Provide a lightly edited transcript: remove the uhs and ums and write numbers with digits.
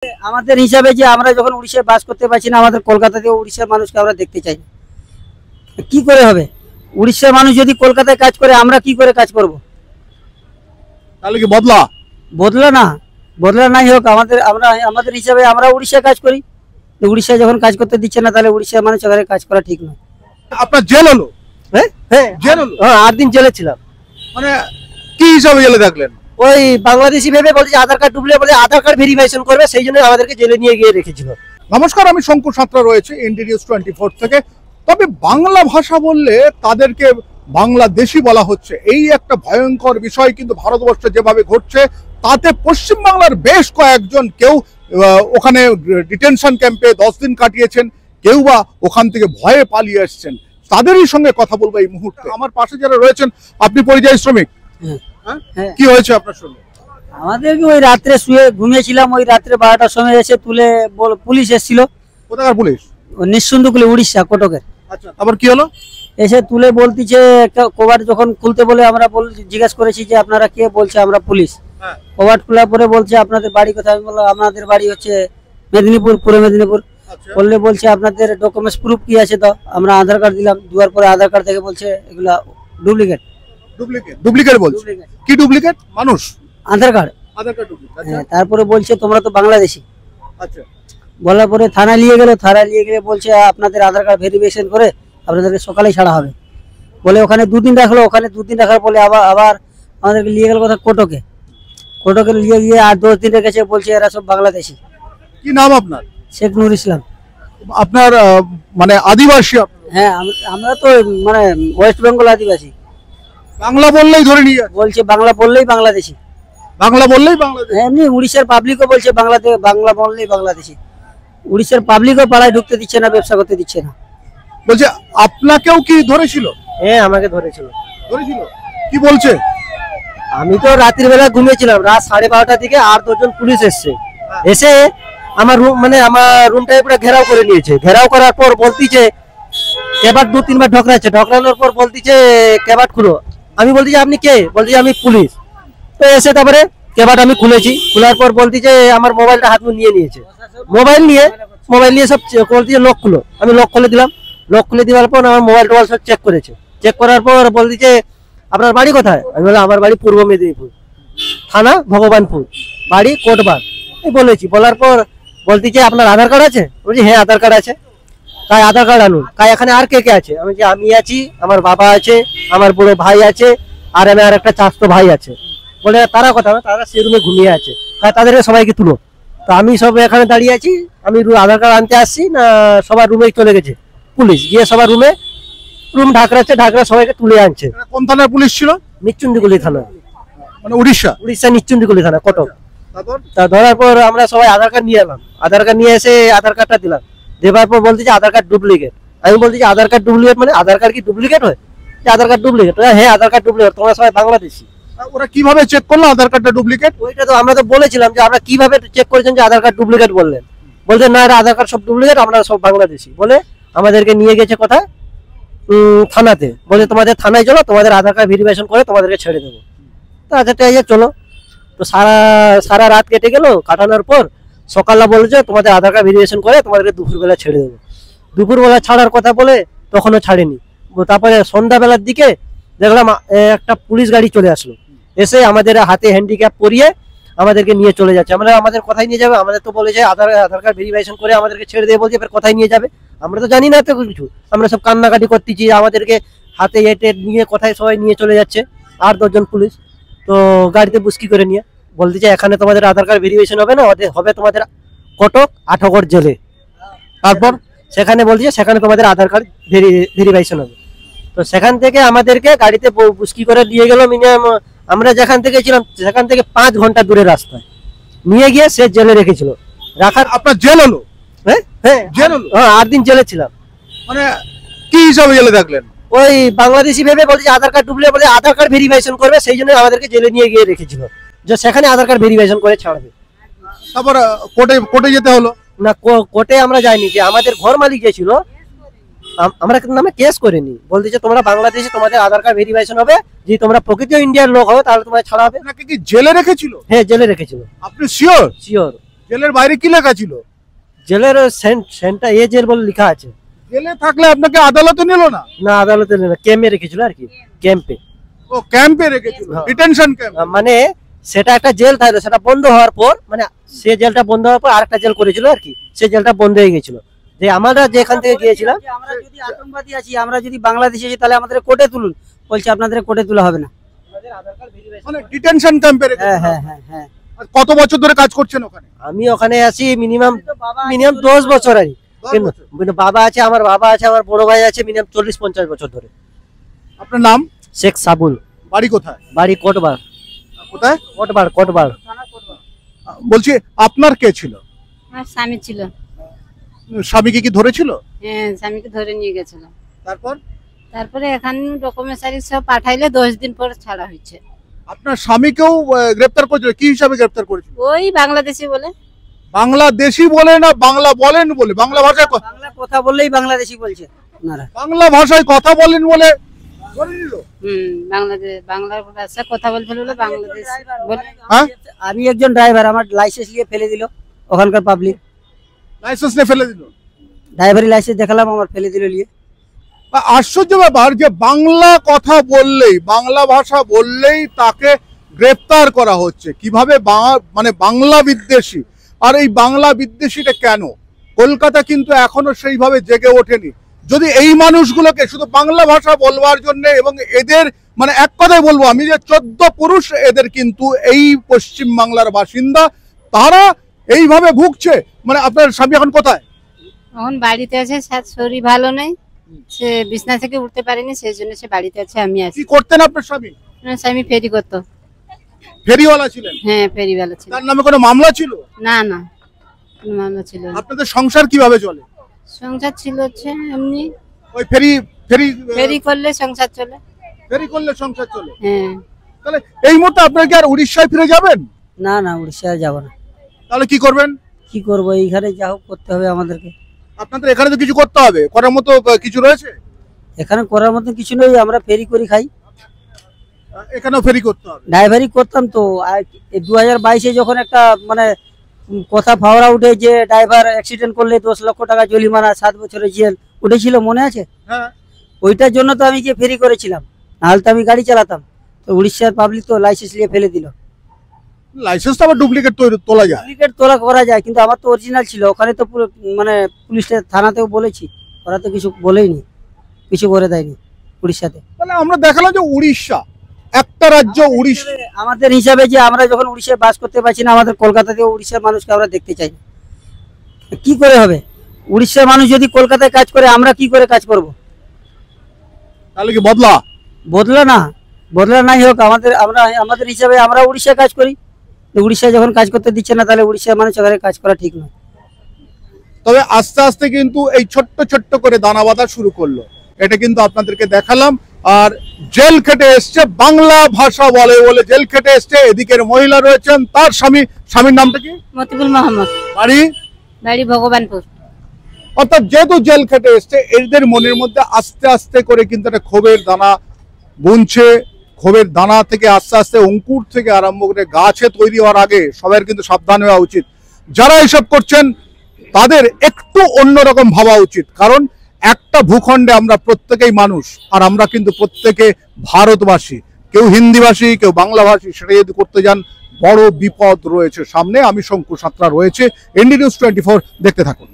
আমাদের হিসাবে যে আমরা যখন উড়িষ্যায় বাস করতে পারছি না, আমাদের কলকাতাতে উড়িষ্যার মানুষকে আমরা দেখতে চাই না। কি করে হবে? উড়িষ্যার মানুষ যদি কলকাতায় কাজ করে, আমরা কি করে কাজ করব? তাহলে কি বদলা বদলা বদলা নাই হোক, আমাদের হিসাবে আমরা উড়িষ্যায় কাজ করি। উড়িষ্যায় যখন কাজ করতে দিচ্ছে না, তাহলে উড়িষ্যার মানুষ এখানে কাজ করা ঠিক নয়। আপনার জেল হলো? হ্যাঁ হ্যাঁ, জেল হলো? 8 দিন জেলে ছিলাম। মানে কি হিসাবে জেলে থাকলেন? ওই বাংলাদেশি ভেবে বলছে আধার কার্ড ডুবলে বলে আধার কার্ড ভেরিফিকেশন করবে, সেই জন্য আমাদেরকে জেলে নিয়ে গিয়ে রেখেছিল। নমস্কার, আমি শঙ্কর সাঁতরা রয়েছে এনডি নিউজ 24 থেকে। তবে বাংলা ভাষা বললে তাদেরকে বাংলাদেশি বলা হচ্ছে, এই একটা ভয়ঙ্কর বিষয় কিন্তু ভারতবর্ষে যেভাবে ঘটছে, তাতে পশ্চিমবাংলার বেশ কয়েকজন, কেউ ওখানে ডিটেনশন ক্যাম্পে 10 দিন কাটিয়েছেন, কেউ বা ওখান থেকে ভয়ে পালিয়ে এসছেন। তাদেরই সঙ্গে কথা বলবো এই মুহূর্তে। আমার পাশে যারা রয়েছেন, আপনি পরিযায়ী শ্রমিক, কি হয়েছে আপনার সঙ্গে? আমাদেরকে ওই রাত্রে শুয়ে ঘুমিয়েছিলাম, ওই রাত্রে 12টার সময় এসে তুলে পুলিশ এসেছিল। কোথাকার পুলিশ? নিঃসন্দেহ উড়িষ্যা কটকের। আচ্ছা, তারপর কি হলো? এসে তুলে বলতিছে, কভার যখন খুলতে বলে আমরা জিজ্ঞাসা করেছি যে আপনারা কে, বলছে আমরা পুলিশ। কভার খোলার পরে বলছে আপনাদের বাড়ি কোথায়? আমি বললাম আমাদের বাড়ি হচ্ছে মেদিনীপুর, পূর্ব মেদিনীপুর। বললে বলছে আপনাদের ডকুমেন্টস প্রুফ কি আছে? তো আমরা আধার কার্ড দিলাম, দেওয়ার পরে আধার কার্ড থেকে বলছে এগুলা ডুপ্লিকেট। ডুপ্লিকেট বলছে? কি ডুপ্লিকেট? মানুষ আধার কার্ড। হ্যাঁ, তারপরে বলছে তোমরা তো বাংলাদেশি। আচ্ছা, বলার পরে থানায় নিয়ে গেলে বলছে আপনাদের আধার কার্ড ভেরিফিকেশন করে আপনাদেরকে সকালেই ছাড়া হবে বলে ওখানে 2 দিন রাখলো। ওখানে 2 দিন রাখার পরে আবার আমাদেরকে নিয়ে গেল কথা কোটকে নিয়ে গিয়ে আর 10 দিন রেখেছে, বলছে এরা সব বাংলাদেশি। কি নাম আপনার? শেখ নুর ইসলাম। আপনার মানে আদিবাসী? হ্যাঁ, আমরা তো মানে ওয়েস্ট বেঙ্গল আদিবাসী। বাংলা বললেই ধরে নিয়ে বলছে বাংলা বললেই বাংলাদেশি। বাংলা বললেই বাংলাদেশি? এমনি উড়িষ্যার পাবলিকও বলছে বাংলা বললেই বাংলাদেশি। উড়িষ্যার পাবলিকও পাড়ায় ঢুকতে দিচ্ছে না, ব্যবসা করতে দিচ্ছে না। বলছে আপনাকেও কি ধরেছিল? হ্যাঁ, আমাকে ধরেছিল। কি বলছে? আমি তো রাত্রির বেলা ঘুমিয়েছিলাম, রাত 12:30টার দিকে আর 2 জন পুলিশ এসে আমার রুম, মানে আমার রুমটাকে পুরো ঘেরাও করে নিয়েছে। ঘেরাও করার পর বলতিছে কেবাট 2-3 বার ঢকরানোর পর বলতিছে কেবাট খুলো। আমি বলছি আপনি কে? বলছি আমি পুলিশ। তো এসে তারপরে কেবাট আমি খুলেছি। খোলার পর বলতিছে আমার মোবাইলটা হাত নিয়ে নিয়েছে। মোবাইল নিয়ে সব বলতিছে লক খুলো। আমি লক খুলে দিলাম। লক খুলে দেওয়ার পর আমার মোবাইল টোবাইল সব চেক করেছে। চেক করার পর বলতিছে আপনার বাড়ি কোথায়? আমি বললাম আমার বাড়ি পূর্ব মেদিনীপুর, থানা ভগবানপুর, বাড়ি কোটবাগ। বলেছি। বলার পর বলতিছে আপনার আধার কার্ড আছে? বলছি হ্যাঁ আধার কার্ড আছে। তাই আধার কার্ড আনুন। তাই এখানে আর কে কে আছে? আমি আছি, আমার বাবা আছে, আমার বড় ভাই আছে, আর আমার একটা চাচাতো ভাই আছে। বলে তারা কথা না, তারা সেই রুমে ঘুমিয়ে আছে। তাই তাদেরকে সবাইকে তুলো। তো আমি সব এখানে দাঁড়িয়ে আছি। আমি আধার কার্ড আনতে আসছি না, সবার রুমে চলে গেছে পুলিশ। গিয়ে সবার রুম ঢাকরাচ্ছে, সবাইকে তুলে আনছে। কোন থানার পুলিশ ছিল? নিশ্চুন্দিগুলি থানা, মানে উড়িষ্যা নিশ্চুন্দিগুলি থানা, কটক। তা ধরার পর আমরা সবাই আধার কার্ড নিয়ে এলাম। আধার কার্ড নিয়ে এসে আধার কার্ডটা দিলাম। দেওয়ার পর বলতেছে আধার কার্ড ডুপ্লিকেট। আমি বলতেছি আধার কার্ড ডুপ্লিকেট মানে আধার কার্ড কি ডুপ্লিকেট হয়? আধার কার্ড ডুপ্লিকেট? হ্যাঁ আধার কার্ড ডুপ্লিকেট, তোমরা সবাই বাংলাদেশি। ওরা কিভাবে চেক করলো আধার কার্ডটা ডুপ্লিকেট? ওইটা তো আমরা তো বলেছিলাম যে আমরা কিভাবে চেক করেছেন যে আধার কার্ড ডুপ্লিকেট বললেন। বলতে না এটা আধার কার্ড সব ডুপ্লিকেট, আমরা সব বাংলাদেশি। বলে আমাদেরকে নিয়ে গেছে কোথায়? থানাতে। বলে তোমাদের থানায় চলো, তোমাদের আধার কার্ড ভেরিফিকেশন করে তোমাদেরকে ছেড়ে দেবো। তো আচ্ছা ঠিক আছে চলো। তো সারা রাত কেটে গেল। কাটানোর পর সকালবেলা বলেছে তোমাদের আধার কার্ড ভেরিফিকেশন করে তোমাদেরকে দুপুরবেলা ছেড়ে দেবো। দুপুরবেলা ছাড়ার কথা বলে তখনও ছাড়েনি। তারপরে সন্ধ্যাবেলার দিকে দেখলাম একটা পুলিশ গাড়ি চলে আসলো। এসে আমাদের হাতে হ্যান্ডিক্যাপ পরিয়ে আমাদেরকে নিয়ে চলে যাচ্ছে। আমাদের কোথায় নিয়ে যাবে? আমাদের তো বলেছে আধার কার্ড ভেরিফিকেশন করে আমাদেরকে ছেড়ে দেবে বলছে, এবার কোথায় নিয়ে যাবে আমরা তো জানি না তো কিছু। আমরা সব কান্নাকাটি করতেছি, আমাদেরকে হাতে এটে নিয়ে কোথায় সবাই নিয়ে চলে যাচ্ছে। আর 10 জন পুলিশ তো গাড়িতে বুস্কি করে নিয়ে বলতেছে এখানে তোমাদের আধার কার্ড ভেরিফিকেশন হবে না, হবে তোমাদের কটক 8গড় জেলে। তারপর সেখানে বলছে সেখানে তোমাদের আধার কার্ড ভেরিফিকেশন হবে। তো সেখান থেকে আমাদেরকে গাড়িতে বুস্কি করে নিয়ে গেল। মিনিমাম আমরা যেখান থেকে ছিলাম সেখান থেকে 5 ঘন্টা দূরে রাস্তায় নিয়ে গিয়ে সে জেলে রেখেছিল। রাখার আপনার জেল হলো? হ্যাঁ জেল হলো? হ্যাঁ, 8 দিন জেলে ছিলাম। মানে কি হিসাবে জেলে থাকলেন? ওই বাংলাদেশি ভেবে বলছে আধার কার্ড ডুবলে বলে আধার কার্ড ভেরিফিকেশন করবে, সেই জন্য আমাদেরকে জেলে নিয়ে গিয়ে রেখেছিল যে সেখানে আধার কার্ড ভেরিফিকেশন করে ছাড়বে। তারপর কোর্টে যেতে হলো না? কোর্টে আমরা যাইনি, যে আমাদের ঘর মালিক গেছিল, আমরা নামে কেস করিনি। বলতেছে তোমরা বাংলাদেশে তোমাদের আধার কার্ড ভেরিফিকেশন হবে, যদি তোমরা প্রকৃত ইন্ডিয়ার লোক হবে তাহলে তোমার ছাড়া হবে। নাকি কি জেলে রেখেছিল? হ্যাঁ জেলে রেখেছিল। আপনি শিওর? শিওর। জেলের বাইরে কি লেখা ছিল? জেলের সেন্টটা এ জেল বলে লেখা আছে। জেলে থাকলে আপনাকে আদালতে নিল না? না, আদালতে না, ক্যাম্পে রেখেছিল আর কি, ক্যাম্পে। ও ক্যাম্পে রেখেছিল, হ্যাঁ। Detention camp. মানে সেটা একটা জেল থাকলো, সেটা বন্ধ হওয়ার পর, মানে সে জেলটা বন্ধ হওয়ার পর আরেকটা জেল করেছিল আর কি, সে জেলটা বন্ধ হয়ে গেছিল। যে আমরা যেখান থেকে গিয়েছিলাম, আমরা যদি আতঙ্কবাদী আছি, আমরা যদি বাংলাদেশে আছি, তাহলে আমাদের কোর্টে তুলুন। বলছে আপনাদের কোর্টে তোলা হবে না। মানে ডিটেনশন ক্যাম্পে রেখেছিল। হ্যাঁ হ্যাঁ হ্যাঁ হ্যাঁ। আর কত বছর ধরে কাজ করছেন ওখানে? আমি ওখানে আছি মিনিমাম 10 বছর আর কি। 10 কিন্তু বছর। কিন্তু বাবা আছে, আমার বড় ভাই আছে, মিনিমাম 40-50 বছর ধরে। আপনার নাম? শেখ সাবুল। বাড়ি কোথায়? বাড়ি কোটবার। কোথায়? কোটবার। বলছি আপনার কে ছিল? আমার স্বামী ছিল। স্বামীকে কি ধরেছিল? হ্যাঁ, স্বামীকে ধরে নিয়ে গেছিল। তারপর তারপরে এখানে ডকুমেন্টারি সব পাঠাইলে 10 দিন পর ছাড়া হয়েছে। আপনার স্বামীকেও গ্রেফতার করেছিল? কি হিসাবে গ্রেফতার করেছিল? ওই বাংলাদেশি বলে। বাংলাদেশি বলে না বাংলা বলেন বলে? বাংলা ভাষায় বাংলা কথা বললেই বাংলাদেশি বলছে ওনারা। বাংলা ভাষায় কথা বলেন বলে ধরে নিল? বাংলা ভাষা কথা বলতে বলে বাংলাদেশ বলে। হ্যাঁ, আমি একজন ড্রাইভার, আমার লাইসেন্স নিয়ে ফেলে দিল ওখানকার পাবলিক। লাইসেন্স নিয়ে ফেলে দিল? ড্রাইভারি লাইসেন্স দেখালাম, আমার ফেলে দিল নিয়ে। আশ্চর্য ব্যাপার যে বাংলা কথা বললেই, বাংলা ভাষা বললেই তাকে গ্রেফতার করা হচ্ছে। কিভাবে মানে বাংলা বিদ্বেষী। আর এই বাংলা বিদ্বেষীটা কেন? কলকাতা কিন্তু এখনো সেইভাবে জেগে ওঠেনি। যদি এই মানুষগুলোকে শুধু বাংলা ভাষা বলবার জন্য, এবং এদের মানে এক কথায় বলবো আমি যে 14 পুরুষ এদের কিন্তু এই পশ্চিম বাংলার বাসিন্দা, তারা এইভাবে ভুগছে। মানে আপনার স্বামী এখন কোথায়? এখন বাড়িতে আছে, শরীর ভালো নেই, সে বিছনা থেকে উঠতে পারেনি, সেই জন্য সে বাড়িতে আছে, আমি আছি। কি করতেন আপনার স্বামী? আমার স্বামী ফেরি করতো। ফেরিওয়ালা ছিলেন? হ্যাঁ, ফেরিওয়ালা ছিল। তার নামে কোনো মামলা ছিল? না না, কোনো মামলা ছিল না। আপনাদের সংসার কিভাবে চলে? সংসার ছিল হচ্ছে এমনি, ওই ফেরি ফেরি করলে সংসার চলে। ফেরি করলে সংসার চলে। হ্যাঁ। তাহলে এই মুহূর্তে আপনারা কি আর উড়িষ্যায় ফিরে যাবেন? না না, উড়িষ্যায় যাব না। তাহলে কি করবেন? কি করব, এইখানে যা হোক করতে হবে আমাদেরকে। আপনাদের এখানে তো কিছু করতে হবে, করার মতো কিছু রয়েছে? এখানে করার মতো কিছু নেই, আমরা ফেরি করে খাই। এখানেও ফেরি করতে হবে? ড্রাইভারি করতাম তো। 2022-এ যখন একটা মানে কথা ফাওড়া উঠে যে ড্রাইভার অ্যাক্সিডেন্ট করলে 10 লক্ষ টাকা জরিমানা, 7 বছরের জেল উঠেছিল, মনে আছে? হ্যাঁ। ওইটার জন্য তো আমি যে ফেরি করেছিলাম, নাহলে তো আমি গাড়ি চালাতাম। তো উড়িষ্যার পাবলিক তো লাইসেন্স নিয়ে ফেলে দিল। লাইসেন্স তো আবার ডুপ্লিকেট তোলা যায়? ডুপ্লিকেট তোলা করা যায়, কিন্তু আমার তো অরিজিনাল ছিল। ওখানে তো পুরো মানে পুলিশের থানাতেও বলেছি, ওরা তো কিছু বলেইনি, কিছু করে দেয়নি উড়িষ্যাতে। তাহলে আমরা দেখালাম যে উড়িষ্যা একটা রাজ্য, উড়িষ্যা আমাদের হিসাবে যে আমরা যখন উড়িষ্যায় বাস করতে পারছি না, আমাদের কলকাতাতে উড়িষ্যার মানুষকে আমরা দেখতে চাই না। কি করে হবে? উড়িষ্যার মানুষ যদি কলকাতায় কাজ করে, আমরা কি করে কাজ করব? তাহলে কি বদলা নাই হোক, আমাদের হিসাবে আমরা উড়িষ্যায় কাজ করি। উড়িষ্যায় যখন কাজ করতে দিচ্ছে না, তাহলে উড়িষ্যার মানুষ এখানে কাজ করা ঠিক নয়। তবে আস্তে আস্তে কিন্তু এই ছোট্ট ছোট্ট করে দানা বাঁধা শুরু করলো, এটা কিন্তু আপনাদেরকে দেখালাম। আর জেল খেটে এসছে, বাংলা ভাষা বলে বলে জেল খেটে এসছে। এদিকের মহিলা রয়েছেন, তার স্বামীর নামটা কি? মতিবুল মোহাম্মদ। বাড়ি ভগবানপুর। অর্থাৎ যেহেতু জেল খেটে এসছে, এদের মনের মধ্যে আস্তে আস্তে করে কিন্তু একটা ক্ষোভের দানা বুনছে। ক্ষোভের দানা থেকে আস্তে আস্তে অঙ্কুর থেকে আরম্ভ করে গাছে তৈরি হওয়ার আগে সবার কিন্তু সাবধান হওয়া উচিত। যারা এসব করছেন তাদের একটু অন্যরকম ভাবা উচিত, কারণ একটা ভূখণ্ডে আমরা প্রত্যেকেই মানুষ, আর আমরা কিন্তু প্রত্যেকে ভারতবাসী। কেউ হিন্দিভাষী, কেউ বাংলাভাষী। সেটা যদি করতে যান, বড় বিপদ রয়েছে সামনে। আমি শঙ্কু সাঁতরা রয়েছে, এনডি নিউজ 24, দেখতে থাকুন।